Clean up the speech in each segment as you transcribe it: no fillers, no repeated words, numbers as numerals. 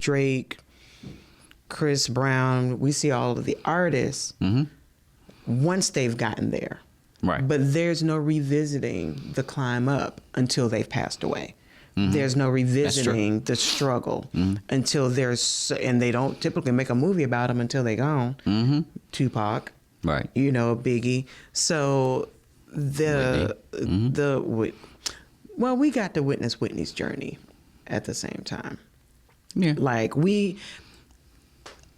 Drake, Chris Brown, we see all of the artists once they've gotten there. Right. But there's no revisiting the climb up until they've passed away. There's no revisiting the struggle until there's, and they don't typically make a movie about them until they're gone. Tupac, Right. you know, Biggie. So well, we got to witness Whitney's journey at the same time. Yeah. Like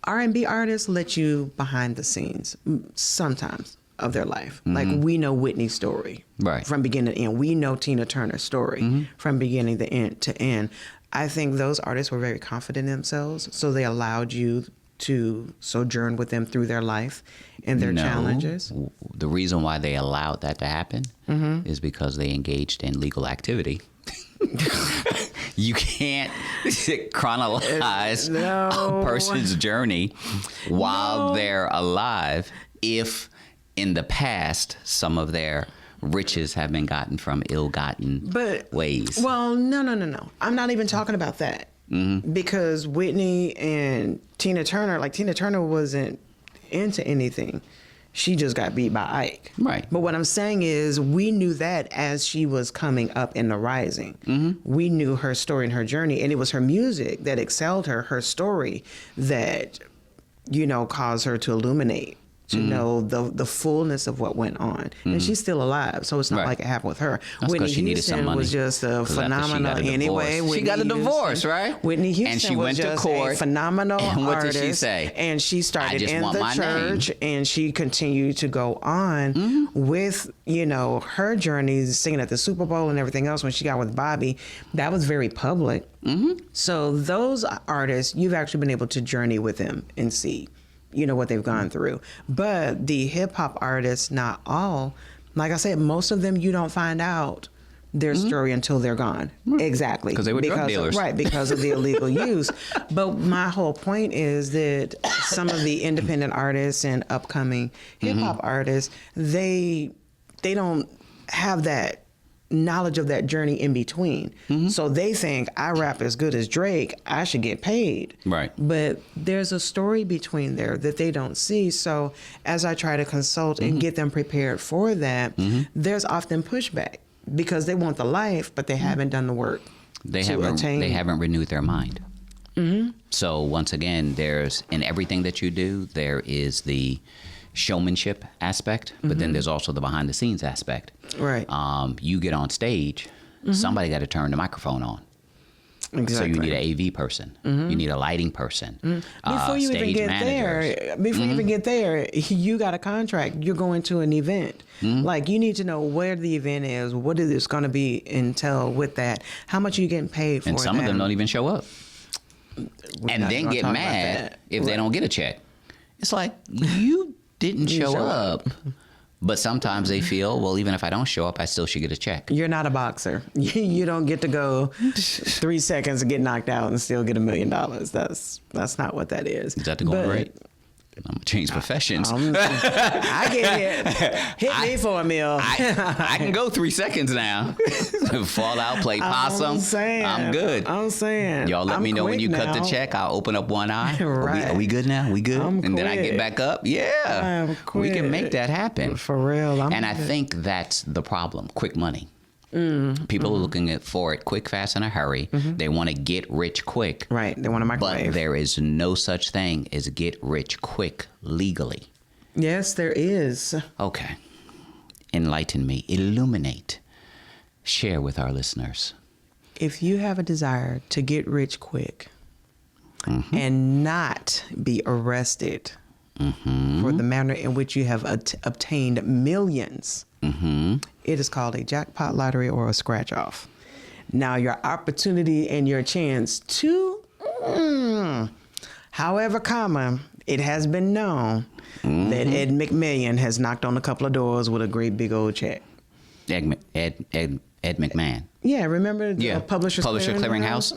R&B artists let you behind the scenes sometimes of their life. Like we know Whitney's story from beginning to end. We know Tina Turner's story from beginning to end. I think those artists were very confident in themselves, so they allowed you to sojourn with them through their life and their challenges. The reason why they allowed that to happen is because they engaged in legal activity. You can't chronologize a person's journey while they're alive if in the past some of their riches have been gotten from ill-gotten ways. Well, no. I'm not even talking about that. Because Whitney and Tina Turner wasn't into anything. She just got beat by Ike. Right. But what I'm saying is we knew that as she was coming up in the rising. We knew her story and her journey, and it was her music that excelled her story that, you know, caused her to illuminate, to know the fullness of what went on. And she's still alive, so it's not like it happened with her. That's Whitney she needed some Houston money. was just a phenomenal anyway. She got a divorce, right? Whitney Houston and she was went just to court. a phenomenal and what artist. did she say? And she started in want the my church, name. and she continued to go on with, you know, her journey, singing at the Super Bowl and everything else. When she got with Bobby, that was very public. So those artists, you've actually been able to journey with them and see, you know, what they've gone through. But the hip hop artists, not all, like I said, most of them, you don't find out their story until they're gone. Exactly. Because they were drug dealers. Right, because of the illegal use. But my whole point is that some of the independent artists and upcoming hip hop artists, they don't have that knowledge of that journey in between. So they think, I rap as good as Drake, I should get paid. Right. But there's a story between there that they don't see. So as I try to consult and get them prepared for that, there's often pushback because they want the life, but they haven't done the work. They haven't renewed their mind. So once again, there's, in everything that you do, there is the showmanship aspect, but then there's also the behind the scenes aspect. Right. You get on stage, somebody got to turn the microphone on. Exactly. So you need an AV person. You need a lighting person. Before you stage even get managers. you even get there, you got a contract. You're going to an event. Like, you need to know where the event is, what is it's going to be entail with that, how much are you getting paid for And some of them don't even show up. And then get mad if they don't get a check. It's like, you didn't show up. But sometimes they feel, well, even if I don't show up, I still should get a check. You're not a boxer. You don't get to go 3 seconds and get knocked out and still get $1 million. That's not what that is. Is that the going rate? I'm going to change professions. I get hit me for a meal. I can go 3 seconds now. Fall out, play possum. I'm good. I'm saying. Y'all let me know when you cut the check. I'll open up one eye. Right. Are we good now? We good? And then I get back up. Yeah. We can make that happen. For real. I think that's the problem. Quick money. People are looking for it quick, fast, in a hurry. They want to get rich quick. Right. They want a microwave. But there is no such thing as get rich quick legally. Yes, there is. Okay. Enlighten me. Illuminate. Share with our listeners. If you have a desire to get rich quick and not be arrested for the manner in which you have obtained millions, it is called a jackpot lottery or a scratch off. Now, your opportunity and your chance to, however common, it has been known that Ed McMillian has knocked on a couple of doors with a great big old check. Ed McMahon. Yeah, remember the Publisher Clearinghouse?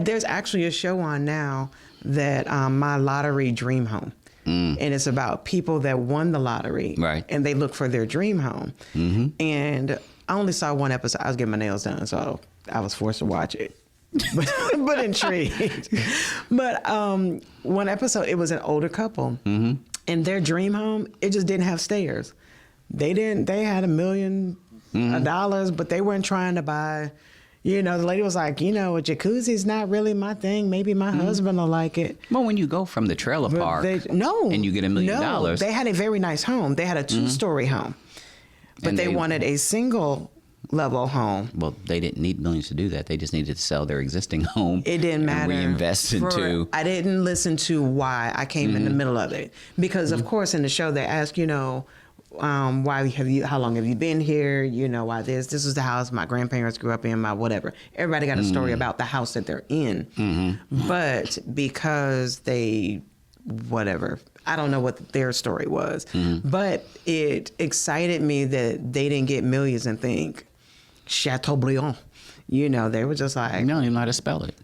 There's actually a show on now that My Lottery Dream Home. And it's about people that won the lottery. Right. And they look for their dream home. And I only saw one episode. I was getting my nails done, so I was forced to watch it. but intrigued. But one episode, it was an older couple, and their dream home, it just didn't have stairs. They had $1 million, but they weren't trying to buy. The lady was like, a jacuzzi's not really my thing. Maybe my husband will like it. Well, when you go from the trailer park and you get $1 million. They had a very nice home. They had a 2-story home, but they wanted a single level home. Well, they didn't need millions to do that. They just needed to sell their existing home. It didn't matter. And reinvest into. I didn't listen to why. I came in the middle of it because, of course, in the show they ask, how long have you been here? Why this is the house my grandparents grew up in, my whatever. Everybody got a story about the house that they're in. But because whatever, I don't know what their story was, but it excited me that they didn't get millions and think Chateaubriand. They were just like, you don't even know how to spell it.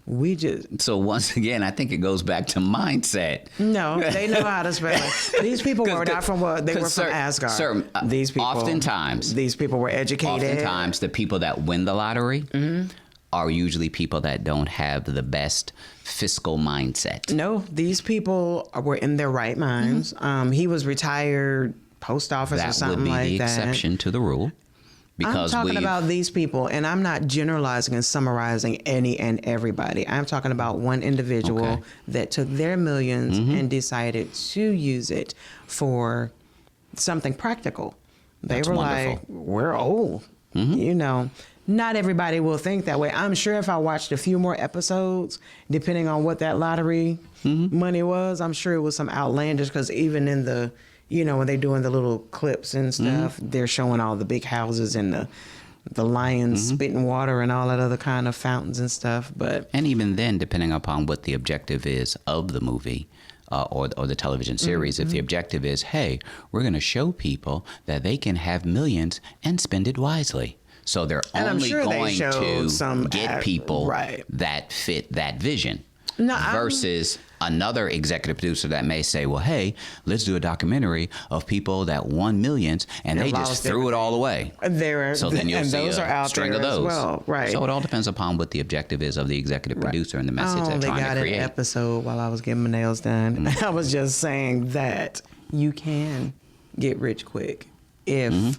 So once again, I think it goes back to mindset. No, they know how to spell it. These people were not from they were from Asgard. These people, oftentimes, these people were educated. Oftentimes, the people that win the lottery are usually people that don't have the best fiscal mindset. No, these people were in their right minds. He was retired post office or something like that. That would be the exception to the rule. Because I'm talking about these people, and I'm not generalizing and summarizing any and everybody. I'm talking about one individual that took their millions and decided to use it for something practical. They were wonderful. Like, we're old. Not everybody will think that way. I'm sure if I watched a few more episodes, depending on what that lottery money was, I'm sure it was some outlandish, because even in the when they're doing the little clips and stuff, they're showing all the big houses and the lions spitting water and all that other kind of fountains and stuff. And even then, depending upon what the objective is of the movie or the television series, if the objective is, hey, we're going to show people that they can have millions and spend it wisely. So they're only going to get people that fit that vision. Versus another executive producer that may say, well, hey, let's do a documentary of people that won millions and they just threw it all away. So then you'll see a string of those. Well, right. So it all depends upon what the objective is of the executive producer and the message they're trying to create. I got an episode while I was getting my nails done. I was just saying that you can get rich quick if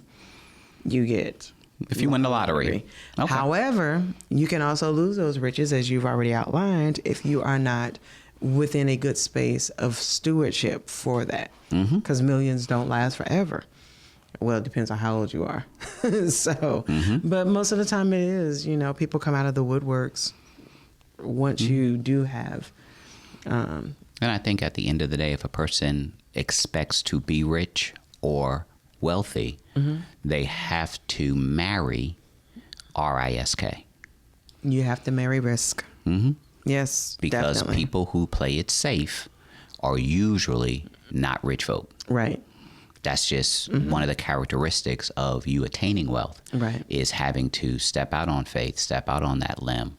you get... If you win the lottery. Okay. However, you can also lose those riches, as you've already outlined, if you are not within a good space of stewardship for that. Because millions don't last forever. Well, it depends on how old you are. But most of the time it is, people come out of the woodworks once you do have. And I think at the end of the day, if a person expects to be rich or wealthy, they have to marry risk. You have to marry risk. Yes, because definitely. People who play it safe are usually not rich folk. Right. That's just one of the characteristics of you attaining wealth. Right. Is having to step out on faith, step out on that limb,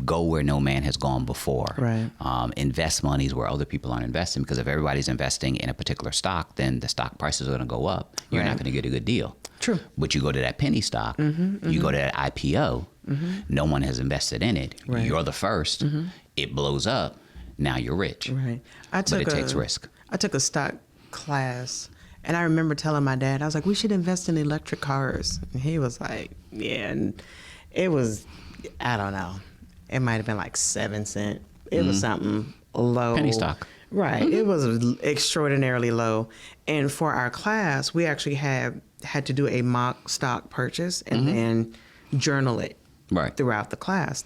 go where no man has gone before. Right. Invest monies where other people aren't investing, because if everybody's investing in a particular stock, then the stock prices are going to go up. You're not going to get a good deal. True. But you go to that penny stock, you go to that IPO, no one has invested in it. Right. You're the first. It blows up. Now you're rich. Right. But it takes risk. I took a stock class, and I remember telling my dad, I was like, we should invest in electric cars. And he was like, yeah. And it was, I don't know, it might have been like 7 cents. It was something low. Penny stock. Right. It was extraordinarily low. And for our class, we actually had to do a mock stock purchase and then journal it throughout the class.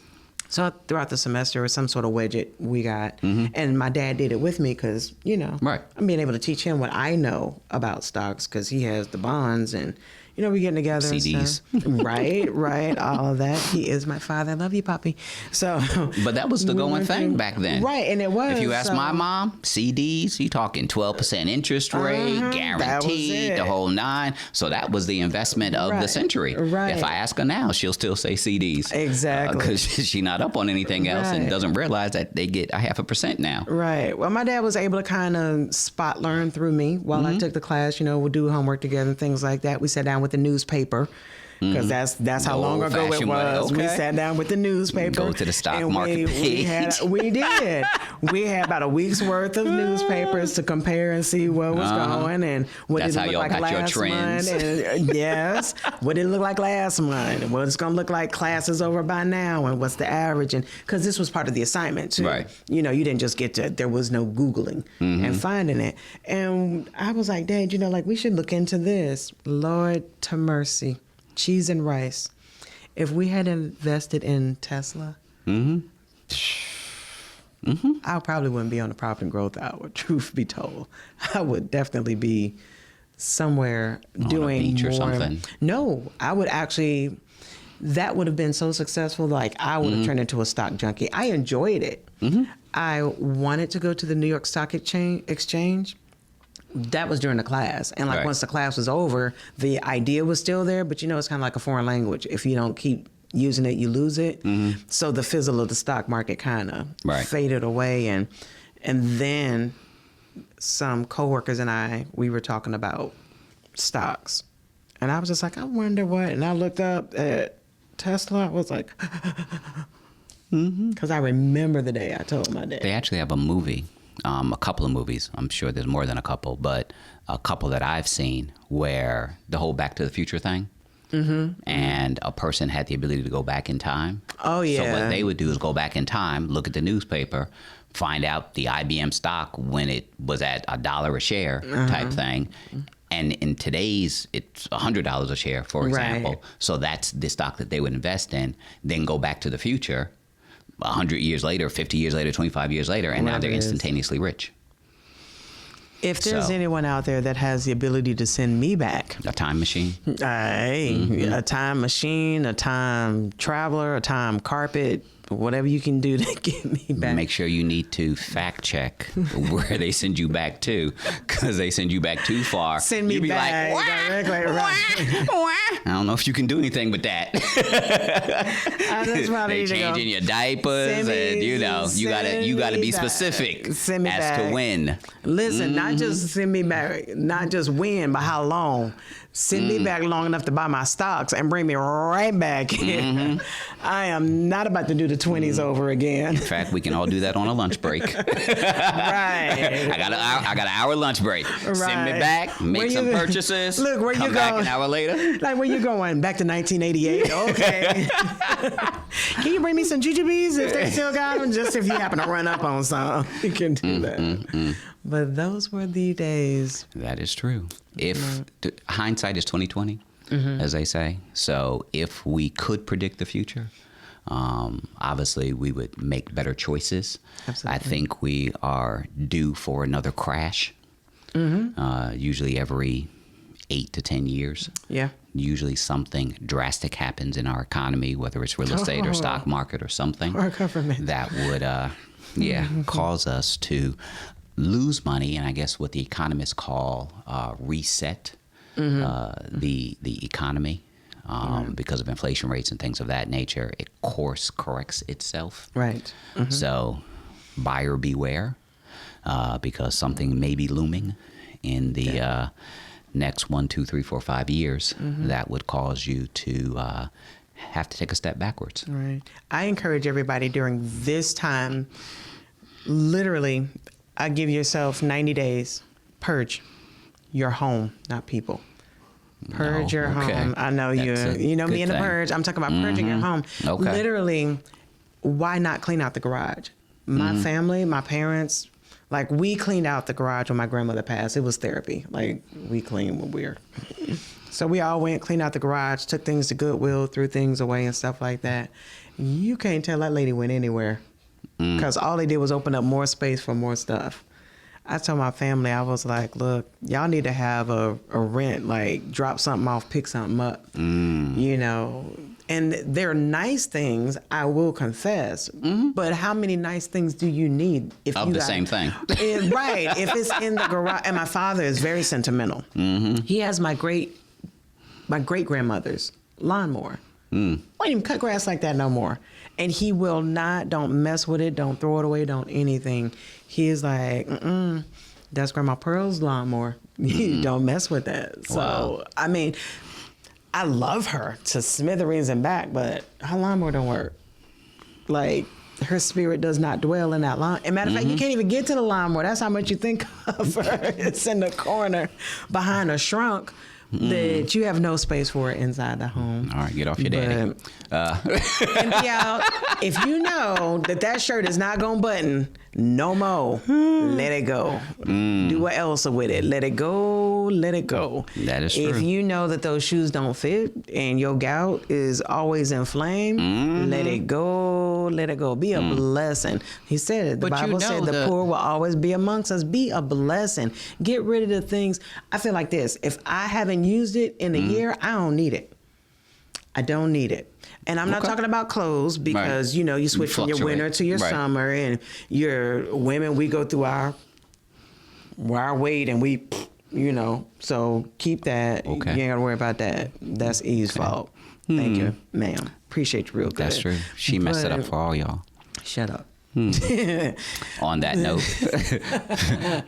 So throughout the semester, some sort of widget we got, and my dad did it with me because, I'm being able to teach him what I know about stocks, because he has the bonds, and we getting together. CDs. And stuff. Right, all of that. He is my father. I love you, Poppy. So, but that was the going thing back then. Right, and it was. If you ask my mom, CDs, you talking 12% interest rate, guaranteed, the whole 9. So that was the investment of the century. Right. If I ask her now, she'll still say CDs. Exactly. Because she's not up on anything else and doesn't realize that they get 0.5% now. Right. Well, my dad was able to kind of spot learn through me while I took the class. We'll do homework together and things like that. We sat down with the newspaper because that's how long ago it old-fashioned way. was. We Okay. sat down with the newspaper. Go to the stock and market page. We did. We had about a week's worth of newspapers to compare and see what was going and what That's did how it look y'all like got your last trends. month. And, yes, what did it look like last month? And what it's going to look like classes over by now, and what's the average? And because this was part of the assignment too. Right. You know, you didn't just get to. There was no Googling and finding it. And I was like, Dad, you know, like we should look into this. Lord to mercy, cheese and rice. If we had invested in Tesla, I probably wouldn't be on the profit and growth hour. Truth be told, I would definitely be somewhere doing a beach more. or something. No, I would actually. That would have been so successful. Like I would have turned into a stock junkie. I enjoyed it. I wanted to go to the New York Stock Exchange. That was during the class. And like Right. once the class was over, the idea was still there, but you know, it's kind of like a foreign language. If you don't keep using it, you lose it. So the fizzle of the stock market kind of Right. faded away. And then some coworkers and we were talking about stocks. And I was just like, I wonder what. And I looked up at Tesla. I was like, because I remember the day I told my dad. They actually have a movie, a couple of movies. I'm sure there's more than a couple, but a couple that I've seen where the whole Back to the Future thing, and a person had the ability to go back in time. Oh, yeah. So what they would do is go back in time, look at the newspaper, find out the IBM stock when it was at $1 a share type thing. And in today's, it's $100 a share, for example. Right. So that's the stock that they would invest in, then go back to the future 100 years later, 50 years later, 25 years later, and now they're Whatever it is. instantaneously rich. If there's So- anyone out there that has the ability to send me back, A time machine. a time machine, a time traveler, a time carpet, whatever you can do to get me back. Make sure you need to fact check where they send you back to, because they send you back too far. Send me You'll be back like, directly. Right. I don't know if you can do anything with that. I just probably They need to go. changing your diapers, Send me- and you gotta send be me back. specific Send me as back. to when. Listen, not just send me back, not just when, but how long. Send me back long enough to buy my stocks and bring me right back here. I am not about to do the 20s over again. In fact, we can all do that on a lunch break. Right. I got an hour lunch break. Send me Right. back, make Where some you- purchases. Look, where come you back going? an hour later. Like, where you going? Back to 1988? Okay. Can you bring me some jujubes if they still got them? Just if you happen to run up on some, you can do that. But those were the days. That is true. If hindsight is 20/20, as they say. So if we could predict the future, obviously we would make better choices. Absolutely. I think we are due for another crash. Usually every 8 to 10 years. Yeah. Usually something drastic happens in our economy, whether it's real estate or stock market or something. Or government. That would, cause us to lose money, and I guess what the economists call reset the economy because of inflation rates and things of that nature. It course corrects itself. Right. So buyer beware because something may be looming in the next 1, 2, 3, 4, 5 years that would cause you to have to take a step backwards. Right. I encourage everybody during this time, literally, I give yourself 90 days. Purge your home, not people. Purge your okay. home. I know That's you know a me good in the thing. purge. I'm talking about purging your home. Okay. Literally, why not clean out the garage? My family, my parents, like we cleaned out the garage when my grandmother passed. It was therapy. Like we cleaned when we were. So we all went, cleaned out the garage, took things to Goodwill, threw things away and stuff like that. You can't tell that lady went anywhere because all they did was open up more space for more stuff. I told my family, I was like, look, y'all need to have a rent, like drop something off, pick something up, you know. And they're nice things, I will confess. But how many nice things do you need? If Of you the got- same thing. Right. If it's in the garage. And my father is very sentimental. He has my great grandmother's lawnmower. Won't even cut grass like that no more. And he will not, don't mess with it, don't throw it away, don't anything. He is like, that's Grandma Pearl's lawnmower. Don't mess with that. So, Wow. I mean, I love her to smithereens and back, but her lawnmower don't work. Like, her spirit does not dwell in that lawn. And matter of fact, you can't even get to the lawnmower. That's how much you think of her. It's in the corner behind a shrunk that you have no space for it inside the home. All right, get off your daddy. Empty out. If you know that shirt is not going to button no more, let it go. Do what else with it. Let it go. Let it go. That is true. If you know that those shoes don't fit and your gout is always inflamed, let it go. Let it go. Be a blessing. He said it. The Bible said the poor will always be amongst us. Be a blessing. Get rid of the things. I feel like this. If I haven't used it in a year, I don't need it. I don't need it. And I'm not talking about clothes because, you know, you switch from your winter to your summer, and your women, we go through our weight and we, you know, so keep that. Okay. You ain't got to worry about that. That's Eve's fault. Thank you, ma'am. Appreciate you real good. That's true. She messed it up for all y'all. Shut up. On that note,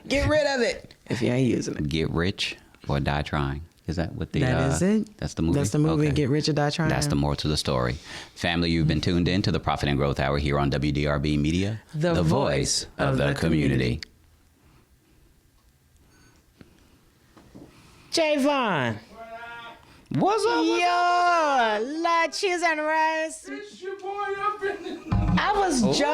get rid of it if you ain't using it. Get rich or die trying. Is that what the... That is it. That's the movie? That's the movie, Okay. Get Rich or Die Trying. That's the moral to the story. Family, you've been tuned in to the Profit and Growth Hour here on WDRB Media, the voice of the community. Javon. What's up? Yo, lot cheese and rice. It's your boy up in the... I was joking.